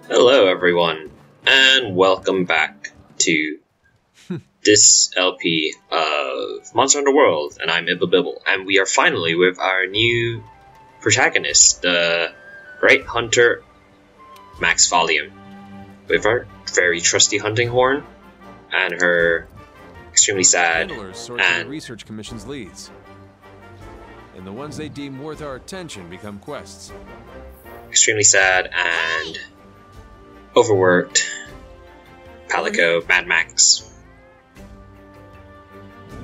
Hello everyone, and welcome back to this LP of Monster Hunter World, and I'm Ibba Bibble, and we are finally with our new protagonist, the Great Hunter Max Volume, with our very trusty hunting horn, and her extremely sad Handlers sort and the research commission's leads, and the ones they deem worth our attention become quests. extremely sad and overworked Palico Mad Max.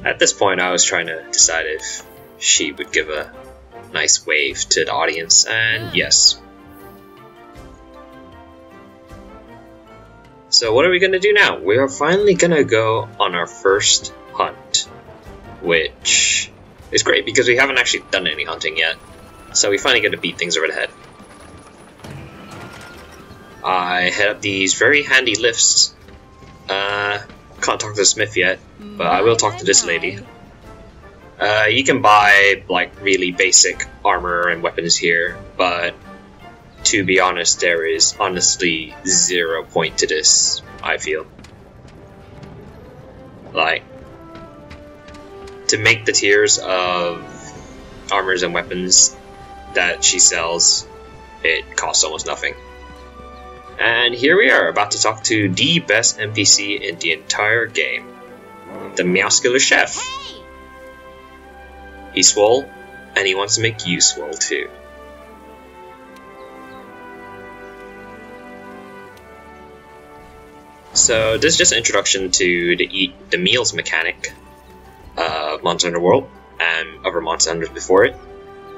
At this point, I was trying to decide if she would give a nice wave to the audience, and yes. So what are we gonna do now? We are finally gonna go on our first hunt, which is great because we haven't actually done any hunting yet. So we finally get to beat things over the head. I head up these very handy lifts. Can't talk to Smithy yet, but I will talk to this lady. You can buy like really basic armor and weapons here, but to be honest, there is honestly 0 point to this, I feel. Like, to make the tiers of armors and weapons that she sells, it costs almost nothing. And here we are, about to talk to the best NPC in the entire game, the Muscular Chef. Hey! He's swole, and he wants to make you swole too. So this is just an introduction to the meals mechanic of Monster Hunter World and other Monster Hunters before it.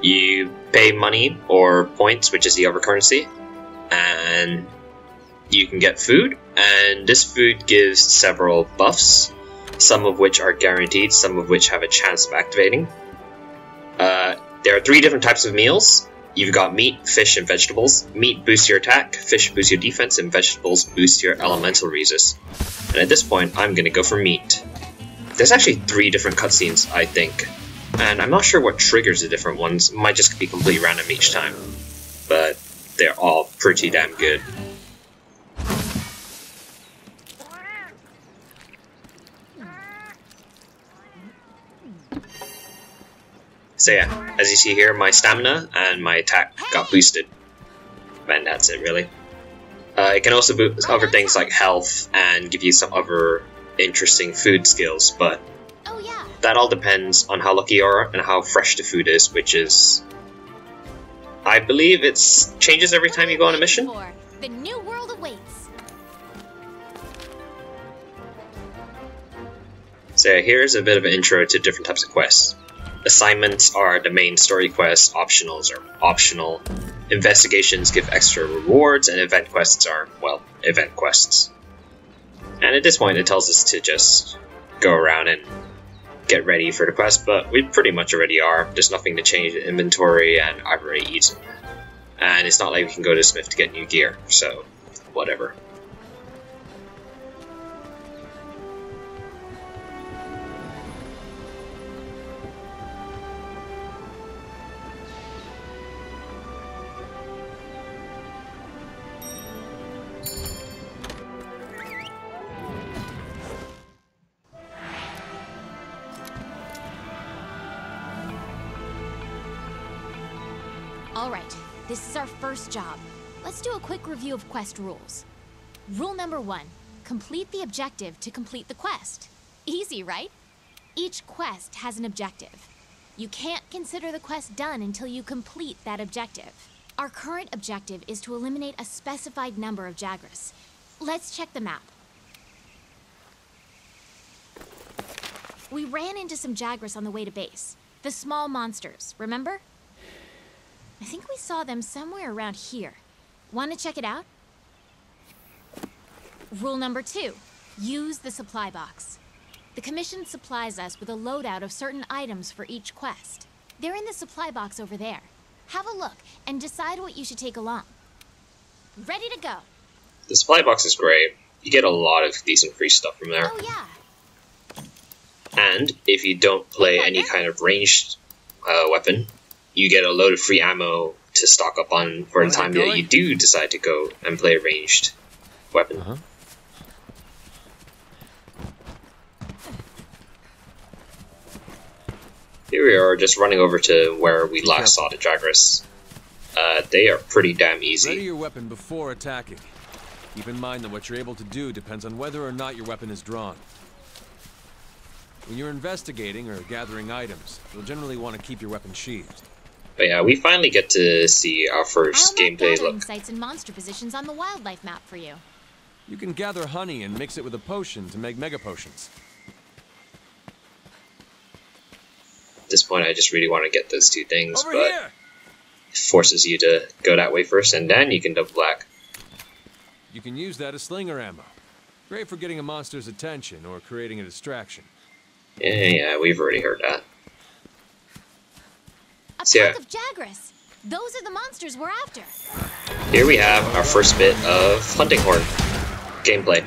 You pay money or points, which is the other currency, and you can get food, and this food gives several buffs, some of which are guaranteed, some of which have a chance of activating. There are 3 different types of meals. You've got meat, fish, and vegetables. Meat boosts your attack, fish boosts your defense, and vegetables boost your elemental resist. And at this point, I'm gonna go for meat. There's actually 3 different cutscenes, I think, and I'm not sure what triggers the different ones. It might just be completely random each time, but they're all pretty damn good. So yeah, as you see here, my stamina and my attack got boosted. And that's it, really. It can also boost other things like health and give you some other interesting food skills, but that all depends on how lucky you are and how fresh the food is, which is... I believe it changes every time you go on a mission? The new world awaits. So yeah, here's a bit of an intro to different types of quests. Assignments are the main story quests, optionals are optional, investigations give extra rewards, and event quests are, well, event quests. And at this point it tells us to just go around and get ready for the quest, but we pretty much already are. There's nothing to change in inventory, and I've already eaten. And it's not like we can go to Smith to get new gear, so whatever. Alright, this is our first job. Let's do a quick review of quest rules. Rule number 1, complete the objective to complete the quest. Easy, right? Each quest has an objective. You can't consider the quest done until you complete that objective. Our current objective is to eliminate a specified number of Jagras. Let's check the map. We ran into some Jagras on the way to base. The small monsters, remember? I think we saw them somewhere around here. Want to check it out? Rule number 2, use the supply box. The Commission supplies us with a loadout of certain items for each quest. They're in the supply box over there. Have a look and decide what you should take along. Ready to go. The supply box is great. You get a lot of decent free stuff from there. Oh yeah. And if you don't play any kind of ranged weapon, you get a load of free ammo to stock up on for the time that you do decide to go and play a ranged weapon. Here we are, just running over to where we last saw the Jagras. They are pretty damn easy. Ready your weapon before attacking. Keep in mind that what you're able to do depends on whether or not your weapon is drawn. When you're investigating or gathering items, you'll generally want to keep your weapon sheathed. But yeah, we finally get to see our first gameplay look. Sites and monster positions on the wildlife map for you. You can gather honey and mix it with a potion to make mega potions. At this point, I just really want to get those two things, Over but here! it forces you to go that way first, and then you can double back. You can use that as slinger ammo. Great for getting a monster's attention or creating a distraction. Yeah, we've already heard that. A pack of Jagras. Those are the monsters we're after. Here we have our first bit of hunting horn gameplay.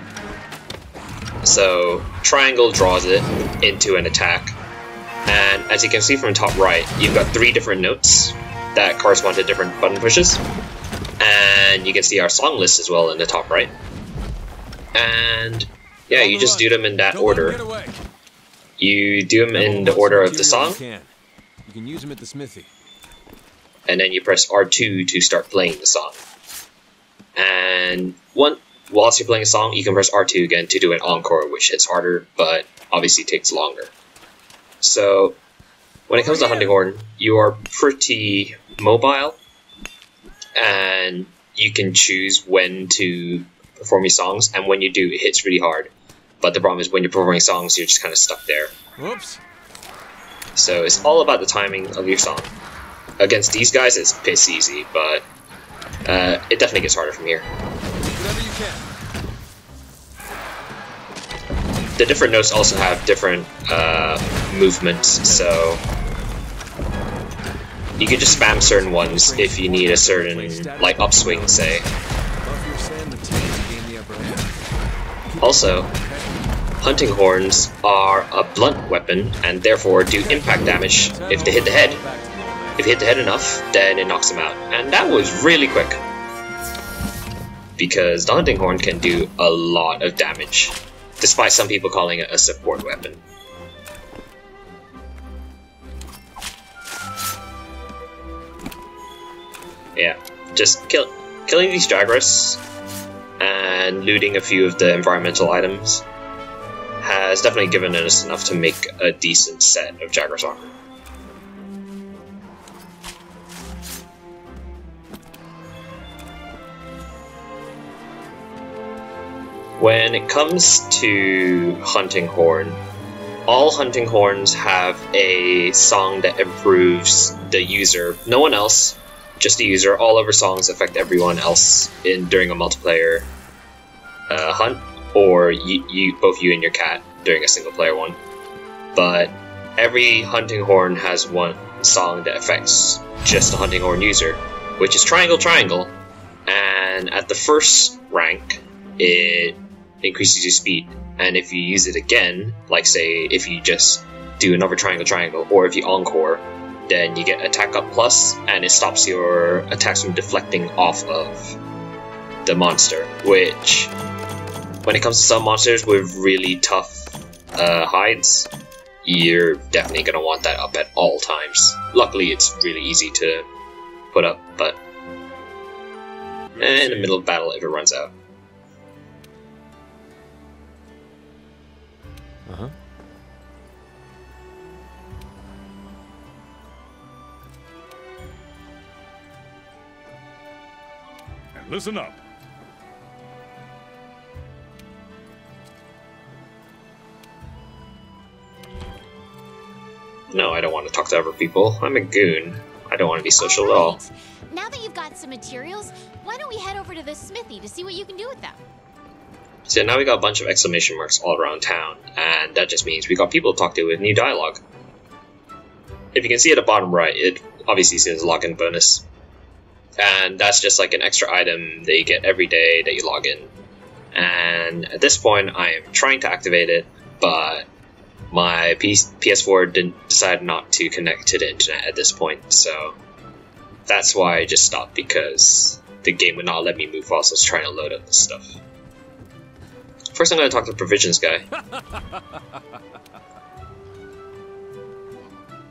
So, triangle draws it into an attack. And as you can see from top right, you've got 3 different notes that correspond to different button pushes. And you can see our song list as well in the top right. And yeah, you just do them in that order. You do them in the order of the song. You can use them at the Smithy. And then you press R2 to start playing the song. And whilst you're playing a song, you can press R2 again to do an encore, which hits harder, but obviously takes longer. So, when it comes to hunting horn, you are pretty mobile, and you can choose when to perform your songs, and when you do, it hits really hard. But the problem is when you're performing songs, you're just kind of stuck there. Whoops. So it's all about the timing of your song. Against these guys, it's piss easy, but it definitely gets harder from here. Whatever you can. The different notes also have different movements, so you can just spam certain ones if you need a certain, like, upswing, say. Also, hunting horns are a blunt weapon, and therefore do impact damage if they hit the head. If you hit the head enough, then it knocks them out. And that was really quick, because the hunting horn can do a lot of damage, despite some people calling it a support weapon. Yeah, just killing these Jagras and looting a few of the environmental items has definitely given us enough to make a decent set of Jagras armor. When it comes to hunting horn, all hunting horns have a song that improves the user. No one else, just the user. All other songs affect everyone else during a multiplayer hunt, or both you and your cat during a single player one. But every hunting horn has one song that affects just the hunting horn user, which is Triangle Triangle. And at the first rank, it increases your speed, and if you use it again, like say if you just do another Triangle Triangle, or if you encore, then you get attack up plus, and it stops your attacks from deflecting off of the monster, which when it comes to some monsters with really tough hides, you're definitely going to want that up at all times. Luckily it's really easy to put up, but in the middle of battle if it runs out. And listen up. No, I don't want to talk to other people. I'm a goon. I don't want to be social at all. Now that you've got some materials, why don't we head over to the Smithy to see what you can do with them? So now we got a bunch of exclamation marks all around town, and that just means we got people to talk to with new dialogue. If you can see at the bottom right, it obviously says login bonus. And that's just like an extra item that you get every day that you log in. And at this point, I am trying to activate it, but my PS4 decided not to connect to the internet at this point, so That's why I just stopped, because the game would not let me move whilst I was trying to load up this stuff. First I'm going to talk to the provisions guy.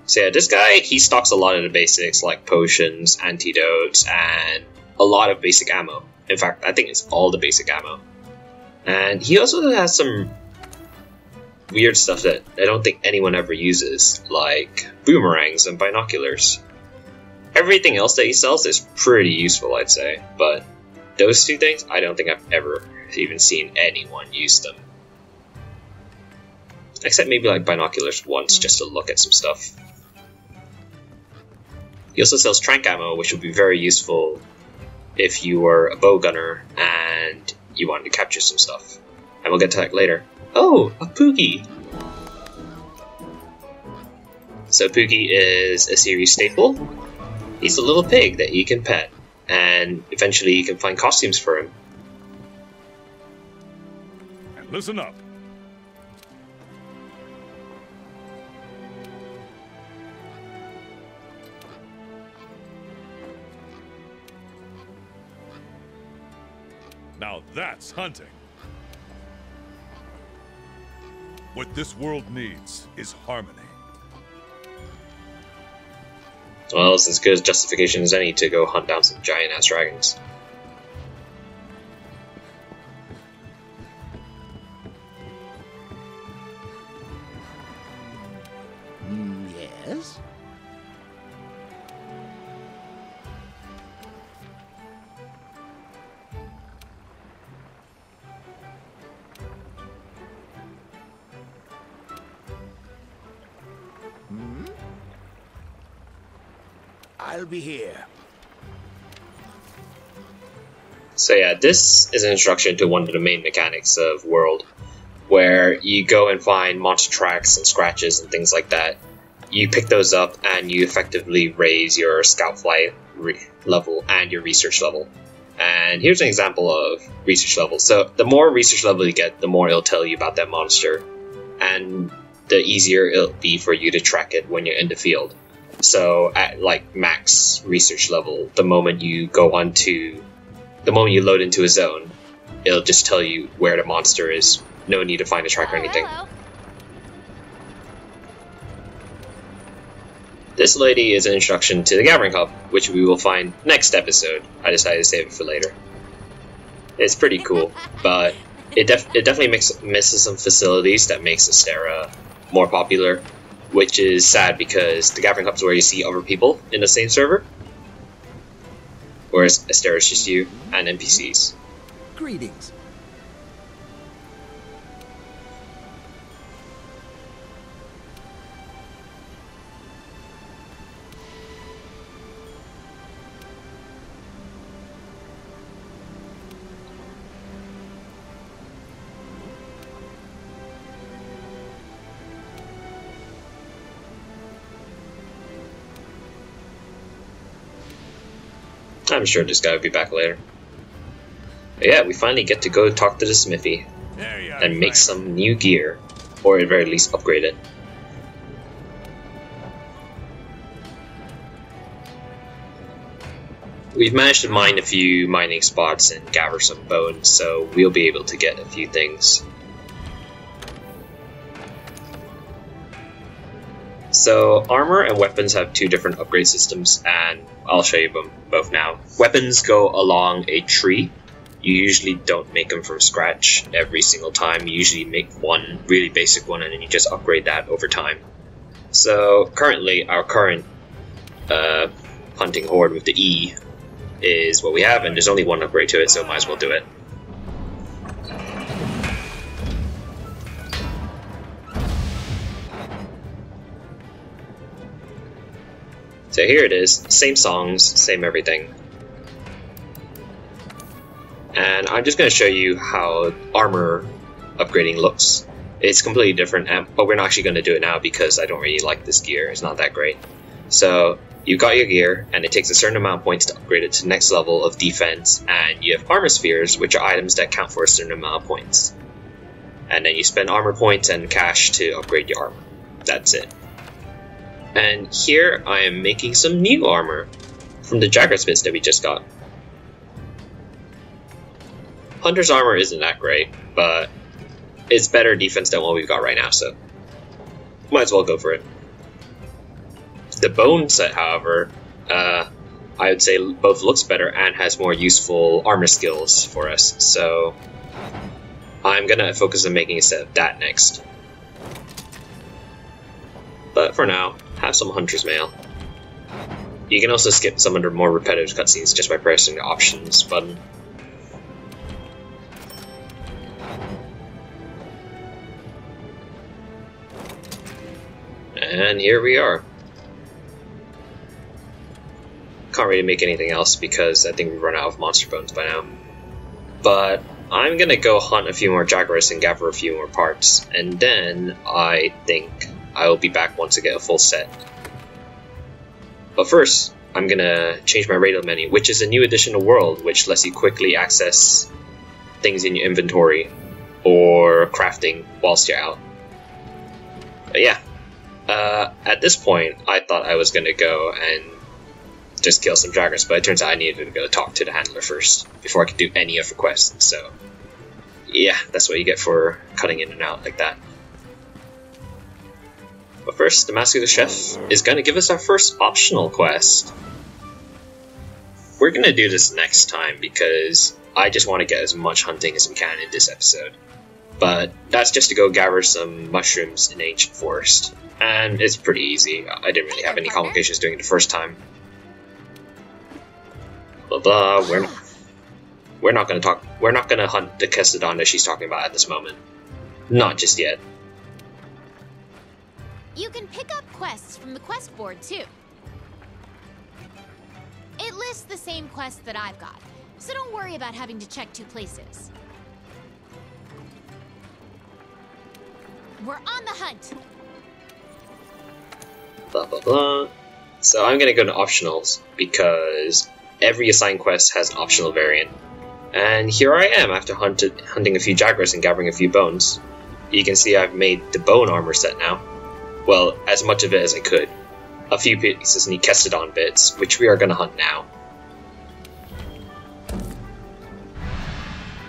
So yeah, this guy, he stocks a lot of the basics like potions, antidotes, and a lot of basic ammo. In fact, I think it's all the basic ammo. And he also has some weird stuff that I don't think anyone ever uses, like boomerangs and binoculars. Everything else that he sells is pretty useful, I'd say, but those two things, I don't think I've ever even seen anyone use them. Except maybe like binoculars once, just to look at some stuff. He also sells trank ammo, which would be very useful if you were a bow gunner and you wanted to capture some stuff. And we'll get to that later. Oh, a Poogie! So Poogie is a series staple. He's a little pig that you can pet, and eventually you can find costumes for him. And listen up. Now that's hunting. What this world needs is harmony. Well, it's as good a justification as any to go hunt down some giant-ass dragons. Yes? I'll be here. So yeah, this is an introduction to one of the main mechanics of World, where you go and find monster tracks and scratches and things like that. You pick those up and you effectively raise your scout flight level and your research level. And here's an example of research level. So the more research level you get, the more it'll tell you about that monster, and the easier it'll be for you to track it when you're in the field. So at like max research level, the moment you load into a zone, it'll just tell you where the monster is. No need to find a track or anything. Hello. This lady is an introduction to the Gathering Hub, which we will find next episode. I decided to save it for later. It's pretty cool, but it definitely misses some facilities that makes Astera more popular, which is sad because the Gathering Hub is where you see other people in the same server, whereas Astera is just you and NPCs. Greetings. I'm sure this guy will be back later. But yeah, we finally get to go talk to the Smithy and make some new gear, or at the very least upgrade it. We've managed to mine a few mining spots and gather some bones, so we'll be able to get a few things. So armor and weapons have two different upgrade systems, and I'll show you them both now. Weapons go along a tree. You usually don't make them from scratch every single time. You usually make one really basic one and then you just upgrade that over time. So currently our current hunting horde with the E is what we have, and there's only one upgrade to it, so might as well do it. So here it is, same songs, same everything. And I'm just going to show you how armor upgrading looks. It's completely different, but we're not actually going to do it now because I don't really like this gear, it's not that great. So you got your gear, and it takes a certain amount of points to upgrade it to the next level of defense, and you have armor spheres, which are items that count for a certain amount of points. And then you spend armor points and cash to upgrade your armor. That's it. And here I am making some new armor. from the Jagger's bits that we just got. Hunter's armor isn't that great, but it's better defense than what we've got right now, so might as well go for it. The bone set, however, I would say both looks better and has more useful armor skills for us, so I'm gonna focus on making a set of that next. But for now, have some Hunter's Mail. You can also skip some of the more repetitive cutscenes just by pressing the Options button. And here we are. Can't really make anything else because I think we've run out of monster bones by now. But I'm gonna go hunt a few more Jaguars and gather a few more parts, and then I think I will be back once I get a full set. But first, I'm gonna change my radio menu, which is a new addition to World, which lets you quickly access things in your inventory or crafting whilst you're out. But yeah, at this point, I thought I was gonna go and just kill some Jaguars, but it turns out I needed to go talk to the handler first before I could do any of the quests. So yeah, that's what you get for cutting in and out like that. But first, the Mask of the Chef is going to give us our first optional quest. We're going to do this next time because I just want to get as much hunting as we can in this episode. But that's just to go gather some mushrooms in Ancient Forest. And it's pretty easy. I didn't really have any complications doing it the first time. Blah blah, we're not going to hunt the Kestodon that she's talking about at this moment. Not just yet. You can pick up quests from the quest board, too. It lists the same quests that I've got, so don't worry about having to check two places. We're on the hunt! Blah blah blah. So I'm gonna go to optionals, because every assigned quest has an optional variant. And here I am after hunting a few Jaguars and gathering a few bones. You can see I've made the bone armor set now. Well, as much of it as I could. A few pieces need Kestodon bits, which we are going to hunt now.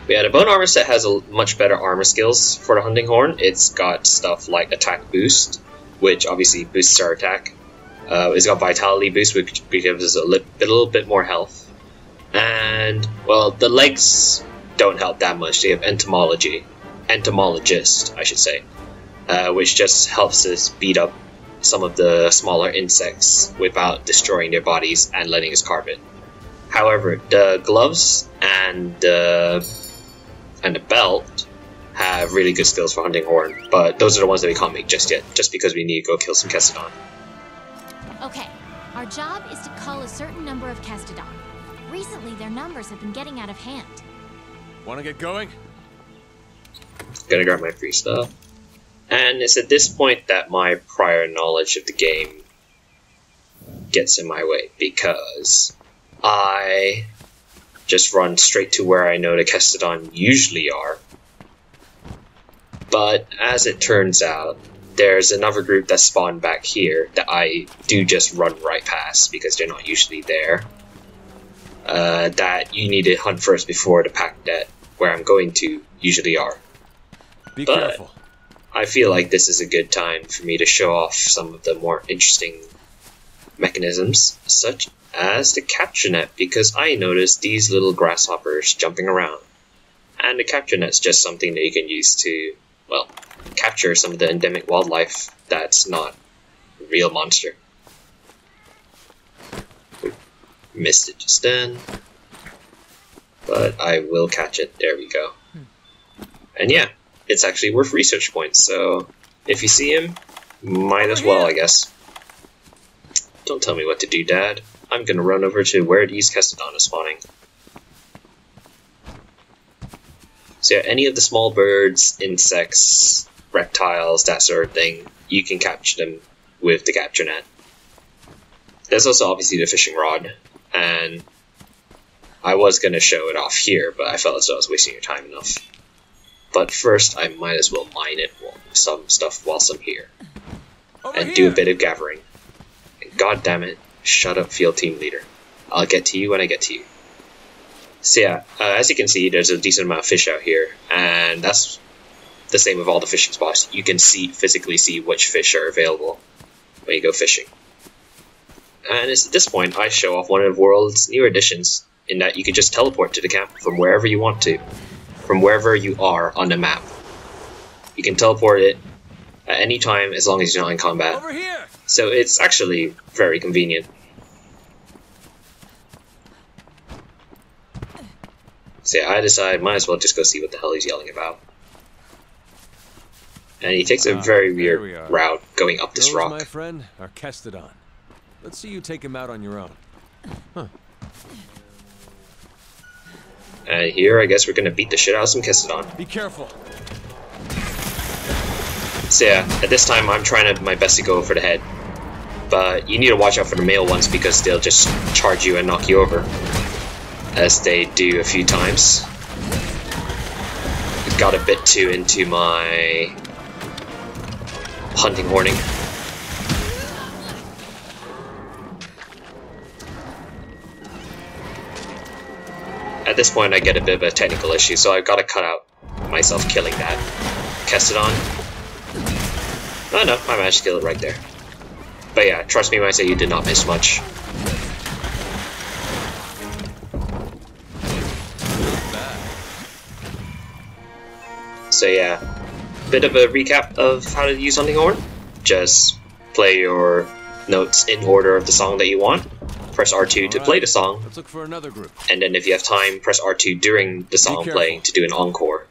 Yeah, the bone armor set has a much better armor skills for the hunting horn. It's got stuff like attack boost, which obviously boosts our attack. It's got vitality boost, which gives us a little bit more health. And, well, the legs don't help that much. They have entomologist, I should say. Which just helps us beat up some of the smaller insects without destroying their bodies and letting us carve it. However, the gloves and the belt have really good skills for hunting horn, but those are the ones that we can't make just yet, just because we need to go kill some Kestodon. Okay, our job is to cull a certain number of Kestodon. Recently, their numbers have been getting out of hand. Want to get going? Gonna grab my free stuff. And it's at this point that my prior knowledge of the game gets in my way, because I just run straight to where I know the Kestodon usually are. But as it turns out, there's another group that spawned back here that I do just run right past because they're not usually there. That you need to hunt first before the pack that where I'm going to usually are. Be careful. I feel like this is a good time for me to show off some of the more interesting mechanisms, such as the capture net, because I noticed these little grasshoppers jumping around. And the capture net's just something that you can use to, well, capture some of the endemic wildlife that's not a real monster. Missed it just then, but I will catch it. There we go. And yeah, it's actually worth research points, so if you see him, might as well, I guess. Don't tell me what to do, Dad. I'm gonna run over to where these Kestodon are spawning. So yeah, any of the small birds, insects, reptiles, that sort of thing, you can capture them with the capture net. There's also obviously the fishing rod, and I was gonna show it off here, but I felt as though I was wasting your time enough. But first, I might as well mine it, some stuff whilst I'm here. And do a bit of gathering. And god damn it, shut up, field team leader. I'll get to you when I get to you. So yeah, as you can see, there's a decent amount of fish out here, and that's the same with all the fishing spots. You can physically see which fish are available when you go fishing. And it's at this point I show off one of the world's newer additions, in that you can just teleport to the camp from wherever you want to, from wherever you are on the map. You can teleport it at any time as long as you're not in combat. Over here! So it's actually very convenient. So yeah, I decide might as well just go see what the hell he's yelling about. And he takes a very weird route going up this rock. My friend, are Kestodon. Let's see you take him out on your own. Huh. And here, I guess we're gonna beat the shit out of some Kestodon. Be careful. So yeah, at this time I'm trying my best to go for the head. But you need to watch out for the male ones because they'll just charge you and knock you over, as they do a few times. Got a bit too into my hunting horning. At this point I get a bit of a technical issue, so I've got to cut out myself killing that Kestodon. Oh no, I managed to kill it right there. But yeah, trust me when I say you did not miss much. So yeah, bit of a recap of how to use hunting horn. Just play your notes in order of the song that you want. Press R2 to play the song. Let's look for another group. And then if you have time, press R2 during the song playing to do an encore.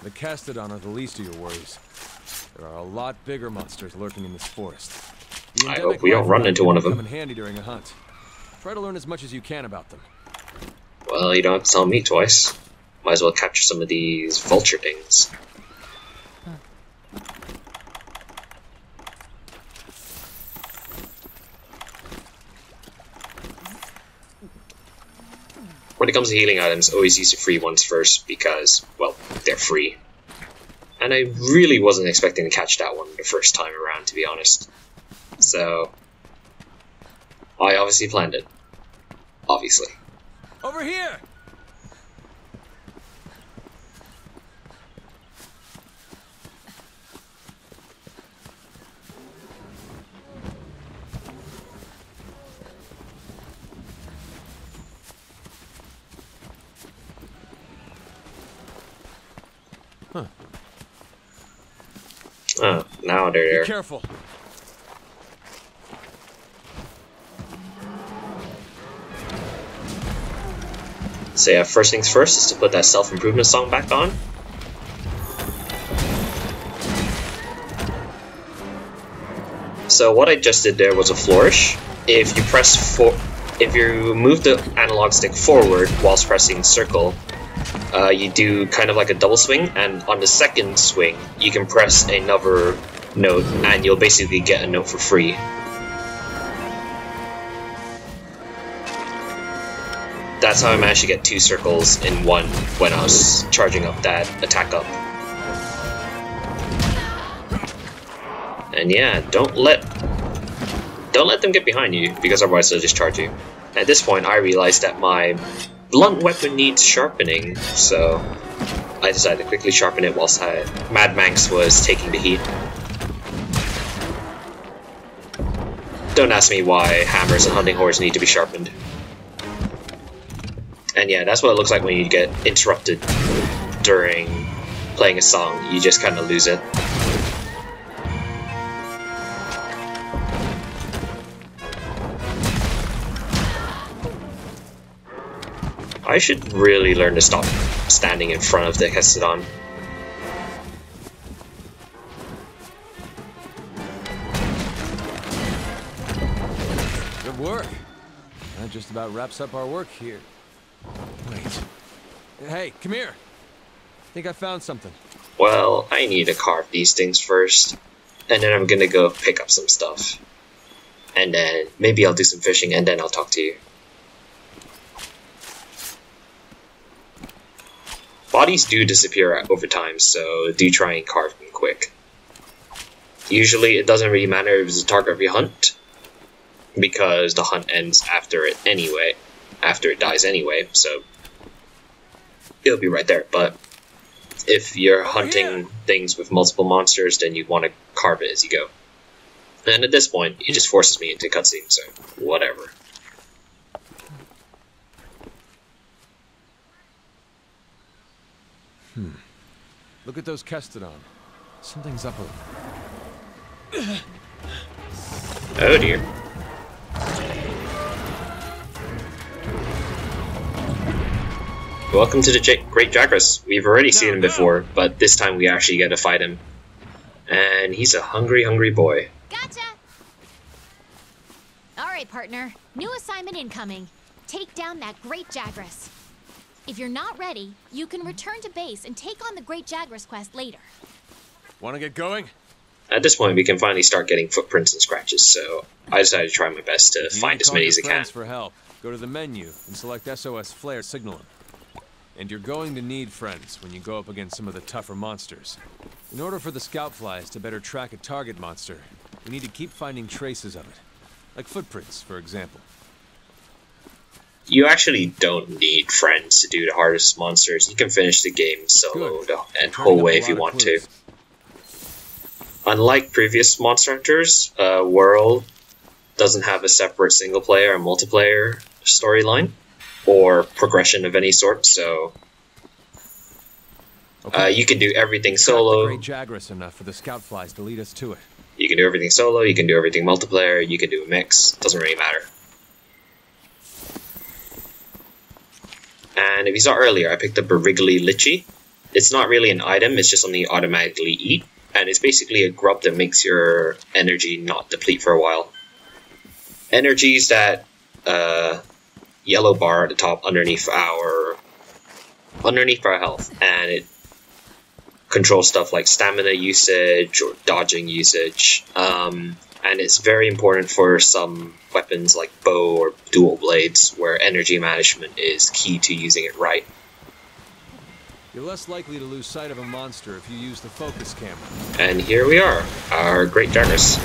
The Kestodon are the least of your worries. There are a lot bigger monsters lurking in this forest. I hope we don't run into one of them. Come in handy during a hunt. Try to learn as much as you can about them. Well, you don't have to tell me twice. Might as well capture some of these vulture things. When it comes to healing items, always use the free ones first because, well, they're free. And I really wasn't expecting to catch that one the first time around, to be honest. So, I obviously planned it. Obviously. Over here! Huh. Oh, now they're there. Be careful. So yeah, first things first is to put that self-improvement song back on. So what I just did there was a flourish. If you move the analog stick forward whilst pressing circle, you do kind of like a double swing, and on the second swing you can press another note and you'll basically get a note for free. That's how I managed to get 2 circles in one when I was charging up that attack up. And yeah, don't let them get behind you, because otherwise they'll just charge you. At this point I realized that my blunt weapon needs sharpening, so I decided to quickly sharpen it whilst Mad Manx was taking the heat. Don't ask me why hammers and hunting horns need to be sharpened. And yeah, that's what it looks like when you get interrupted during playing a song. You just kind of lose it. I should really learn to stop standing in front of the Kestodon. Good work. That just about wraps up our work here. Wait. Hey, come here. I think I found something. Well, I need to carve these things first, and then I'm gonna go pick up some stuff. And then maybe I'll do some fishing, and then I'll talk to you. Bodies do disappear over time, so do try and carve them quick. Usually it doesn't really matter if it's a target of your hunt, because the hunt ends after it anyway, after it dies anyway, so it'll be right there. But if you're hunting things with multiple monsters, then you want to carve it as you go. And at this point, it just forces me into cutscene, so whatever. Look at those Kestodon. Something's up over there. Oh dear. Welcome to the Great Jagras. We've already seen him before, but this time we actually get to fight him. And he's a hungry, hungry boy. Gotcha! Alright, partner. New assignment incoming. Take down that Great Jagras. If you're not ready, you can return to base and take on the Great Jagras quest later. Wanna get going? At this point, we can finally start getting footprints and scratches, so I decided to try my best to find as many as I can. For help. Go to the menu and select SOS Flare Signaling. And you're going to need friends when you go up against some of the tougher monsters. In order for the scout flies to better track a target monster, we need to keep finding traces of it. Like footprints, for example. You actually don't need friends to do the hardest monsters. You can finish the game solo and whole way if you want to. Unlike previous Monster Hunters, World doesn't have a separate single player or multiplayer storyline or progression of any sort, so you can do everything solo. Great Jagras enough for the scout flies to lead us to it. You can do everything solo, you can do everything multiplayer, you can do a mix, doesn't really matter. And if you saw earlier, I picked up a Wriggly Litchi. It's not really an item, it's just something you automatically eat. And it's basically a grub that makes your energy not deplete for a while. Energy's that yellow bar at the top underneath our health, and it controls stuff like stamina usage or dodging usage. And it's very important for some weapons like bow or dual blades, where energy management is key to using it right. You're less likely to lose sight of a monster if you use the focus camera. And here we are, our Great Jagras.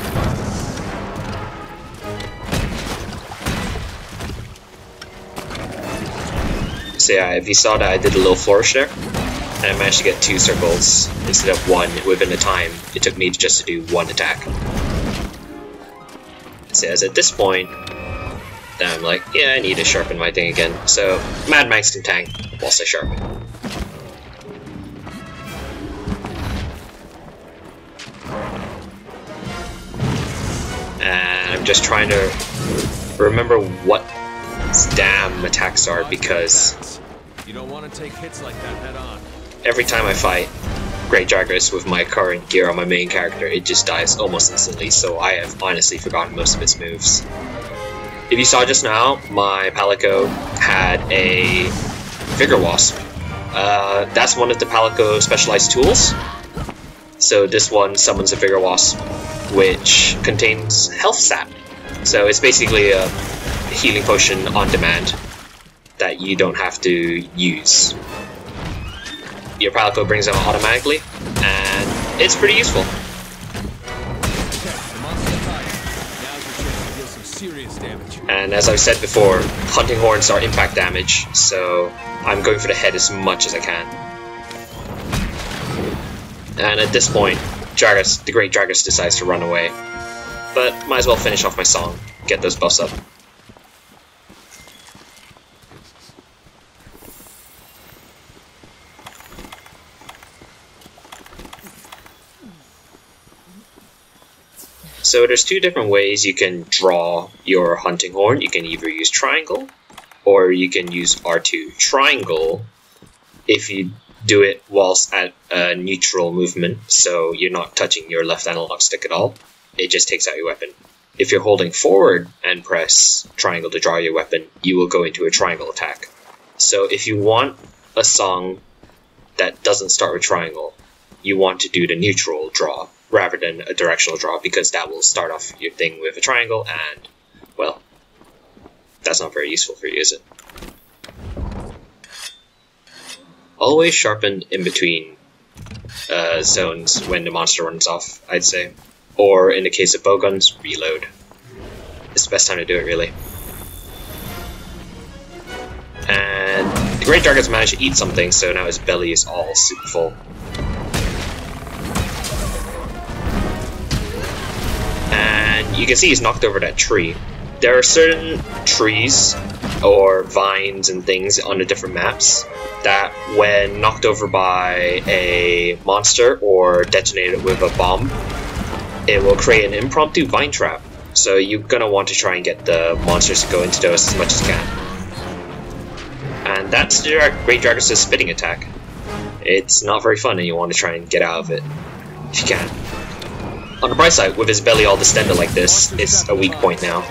So yeah, if you saw that I did a little flourish there, and I managed to get 2 circles instead of 1 within the time it took me just to do 1 attack. So as at this point, then I'm like, yeah, I need to sharpen my thing again. So Mad Max can tank whilst I sharpen. And I'm just trying to remember what damn attacks are, because you don't want to take hits like that head on. Every time I fight Great Jagras with my current gear on my main character, it just dies almost instantly, so I have honestly forgotten most of its moves. If you saw just now, my Palico had a Vigor Wasp. That's one of the Palico specialized tools. So this one summons a Vigor Wasp, which contains health sap. So it's basically a healing potion on demand that you don't have to use. Your Palico brings them automatically, and it's pretty useful. And as I've said before, hunting horns are impact damage, so I'm going for the head as much as I can. And at this point, the Great Jagras decides to run away. But might as well finish off my song, get those buffs up. So there's 2 different ways you can draw your hunting horn. You can either use triangle, or you can use R2. Triangle, if you do it whilst at a neutral movement, so you're not touching your left analog stick at all, it just takes out your weapon. If you're holding forward and press triangle to draw your weapon, you will go into a triangle attack. So if you want a song that doesn't start with triangle, you want to do the neutral draw rather than a directional draw, because that will start off your thing with a triangle, and, well, that's not very useful for you, is it? Always sharpen in between zones when the monster runs off, I'd say. Or, in the case of bowguns, reload. it's the best time to do it, really. And the Great Dragon's managed to eat something, so now his belly is all super full. And you can see he's knocked over that tree. There are certain trees or vines and things on the different maps that when knocked over by a monster or detonated with a bomb, it will create an impromptu vine trap. So you're gonna want to try and get the monsters to go into those as much as you can. And that's the Great Dragon's spitting attack. It's not very fun and you want to try and get out of it if you can. On the bright side, with his belly all distended like this, it's a weak point now.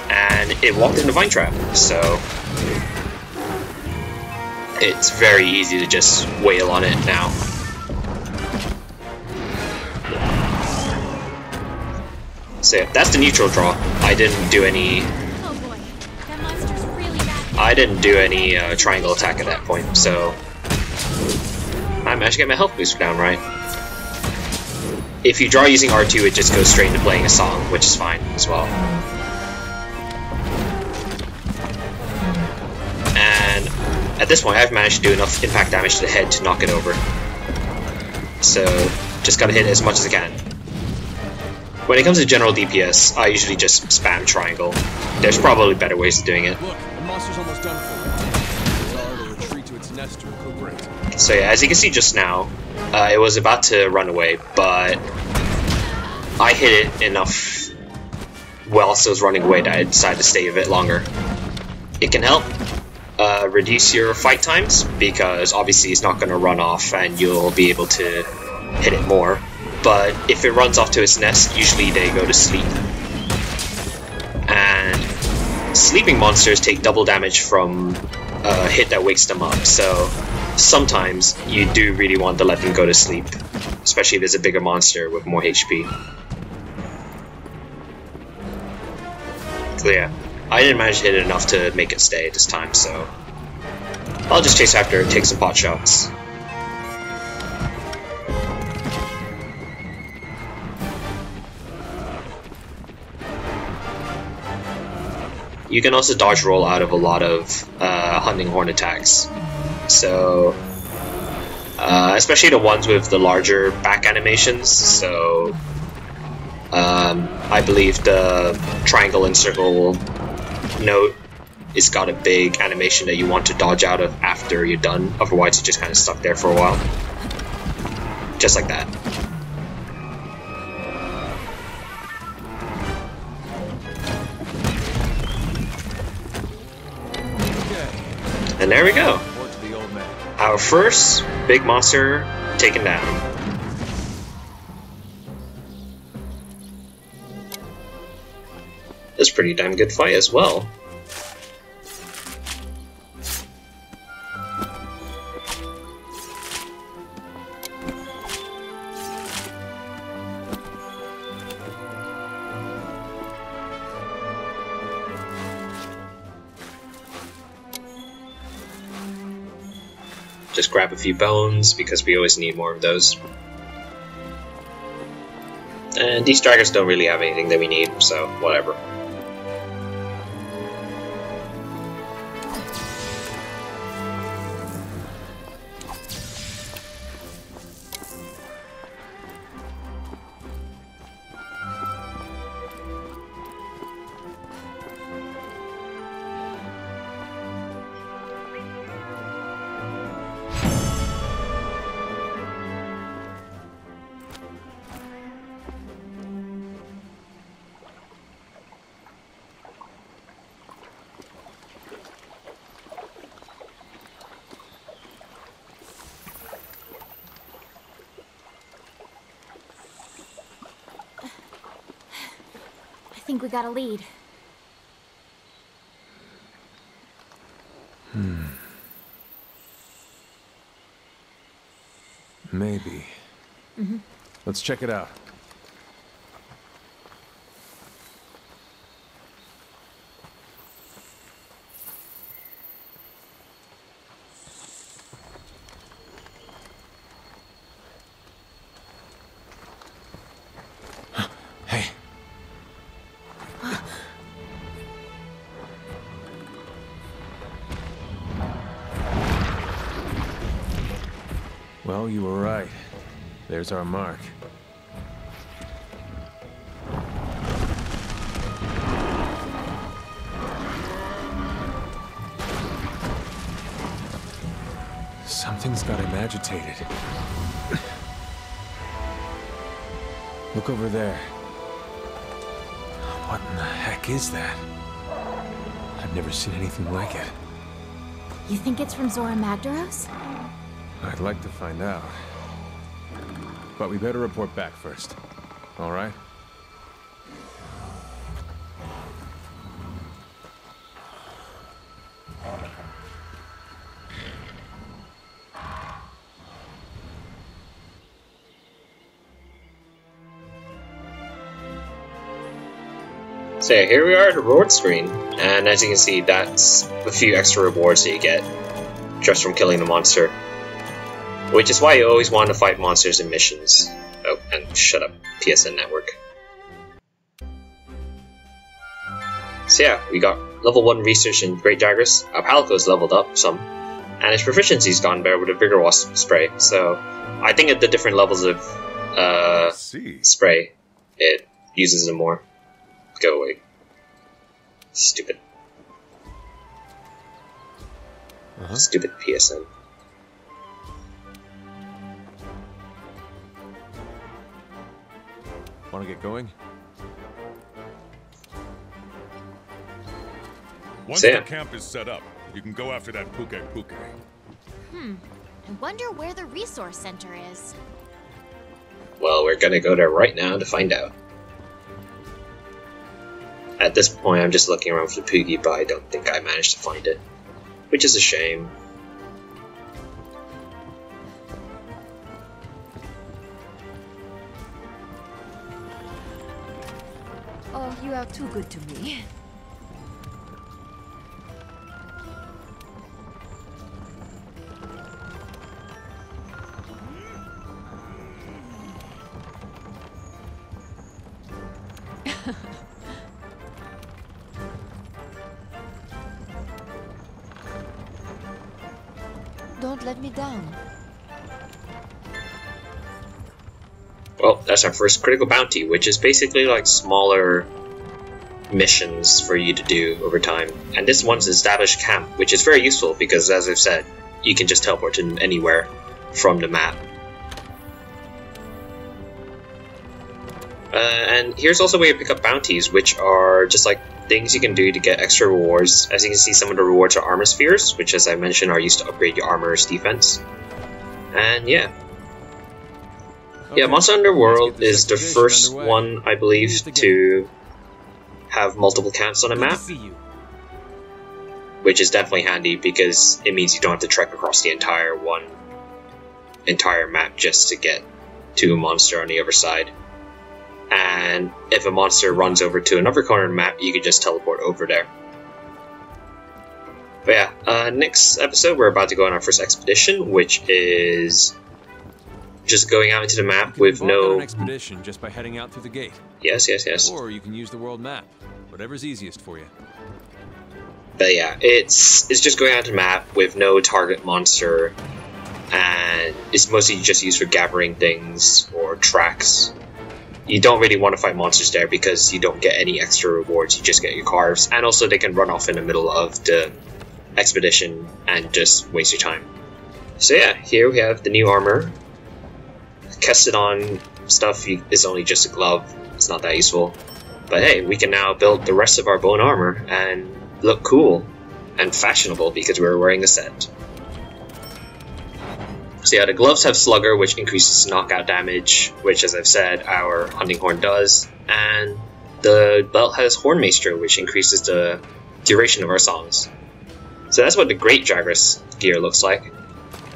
And it walked in the vine trap, so it's very easy to just wail on it now. So yeah, that's the neutral draw. I didn't do any. Oh boy, that monster's really bad. I didn't do any triangle attack at that point, so I managed to get my health boost down right. If you draw using R2, it just goes straight into playing a song, which is fine as well. And at this point, I've managed to do enough impact damage to the head to knock it over. So just gotta hit it as much as I can. When it comes to general DPS, I usually just spam triangle. There's probably better ways of doing it. Look, the monster's almost done for. It's all to retreat to its nest to recuperate. So yeah, as you can see just now, it was about to run away, but I hit it enough whilst it was running away that I decided to stay a bit longer. It can help reduce your fight times, because obviously it's not going to run off and you'll be able to hit it more. But if it runs off to its nest, usually they go to sleep. And sleeping monsters take double damage from a hit that wakes them up, so sometimes you do really want to let them go to sleep, especially if it's a bigger monster with more HP. So yeah, I didn't manage to hit it enough to make it stay this time, so I'll just chase after it, take some pot shots. You can also dodge roll out of a lot of hunting horn attacks. So, especially the ones with the larger back animations. So, I believe the triangle and circle note it's got a big animation that you want to dodge out of after you're done. Otherwise, you're just kind of stuck there for a while. Just like that. And there we go. Our first big monster taken down. That's a pretty damn good fight as well. Just grab a few bones, because we always need more of those. And these dragons don't really have anything that we need, so whatever. I think we got a lead. Maybe. Let's check it out. Hey. Well, you were right. There's our mark. Something's got him agitated. Look over there. What in the heck is that? I've never seen anything like it. You think it's from Zora Magdaros? I'd like to find out. But we better report back first. All right? So yeah, here we are at the reward screen, and as you can see, that's a few extra rewards that you get just from killing the monster. Which is why you always want to fight monsters in missions. Oh, and shut up, PSN Network. So yeah, we got level 1 research in Great Jagras. Our Palico's leveled up some, and its proficiency's gone better with a bigger wasp spray. So I think at the different levels of spray, it uses them more. Go away. Stupid. Stupid PSN. Want to get going? Once the camp is set up, you can go after that Puke. I wonder where the resource center is. Well, we're gonna go there right now to find out. At this point, I'm just looking around for the Poogie, but I don't think I managed to find it. Which is a shame. Oh, you are too good to me. Don't let me down. Well, that's our first critical bounty, which is basically like smaller missions for you to do over time. And this one's established camp, which is very useful because, as I've said, you can just teleport to anywhere from the map. And here's also where you pick up bounties, which are just like things you can do to get extra rewards. As you can see, some of the rewards are armor spheres, which, as I mentioned, are used to upgrade your armor's defense. And yeah. Okay. Yeah, Monster Hunter World is the first one, I believe, to have multiple camps on a map. Which is definitely handy because it means you don't have to trek across the entire map just to get to a monster on the other side. And if a monster runs over to another corner of the map, you can just teleport over there. But yeah, next episode we're about to go on our first expedition, which is just going out into the map with no... an expedition just by heading out through the gate. Yes. Or you can use the world map, whatever's easiest for you. But yeah, it's just going out to the map with no target monster, and it's mostly just used for gathering things or tracks. You don't really want to fight monsters there because you don't get any extra rewards, you just get your carves, and also they can run off in the middle of the expedition and just waste your time. So yeah, here we have the new armor. Kessidon stuff is only just a glove, it's not that useful. But hey, we can now build the rest of our bone armor and look cool and fashionable because we're wearing a set. So yeah, the gloves have Slugger, which increases knockout damage, which, as I've said, our Hunting Horn does, and the belt has Hornmaester, which increases the duration of our songs. So that's what the Great Jagras gear looks like.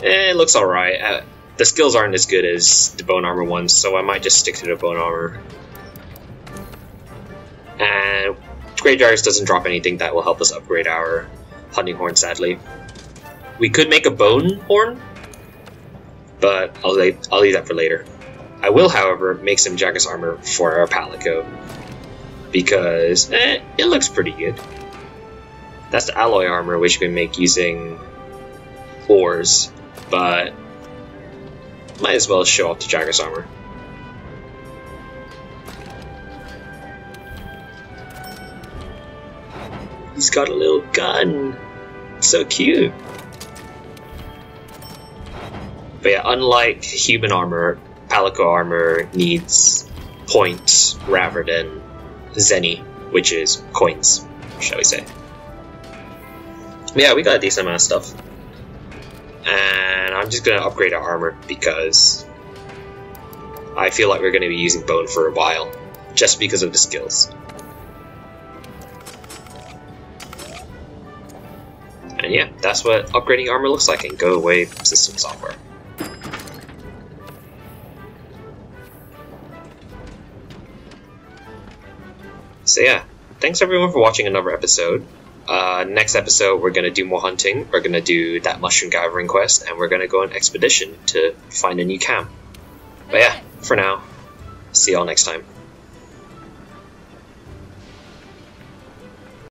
It looks alright. The skills aren't as good as the bone armor ones, so I might just stick to the bone armor. And Great Jagras doesn't drop anything that will help us upgrade our Hunting Horn, sadly. We could make a bone horn, but I'll leave that for later. I will, however, make some Jagras armor for our Palico, because it looks pretty good. That's the alloy armor, which you can make using ores, but might as well show off the Jagger's armor. He's got a little gun. It's so cute. But yeah, unlike human armor, Palico armor needs points rather than zenny, which is coins, shall we say. But yeah, we got a decent amount of stuff. And I'm just going to upgrade our armor because I feel like we're going to be using bone for a while, just because of the skills. And yeah, that's what upgrading armor looks like in Go Away system software. So yeah, thanks everyone for watching another episode. Next episode we're going to do more hunting, we're going to do that mushroom gathering quest, and we're going to go on expedition to find a new camp. But yeah, for now, see y'all next time.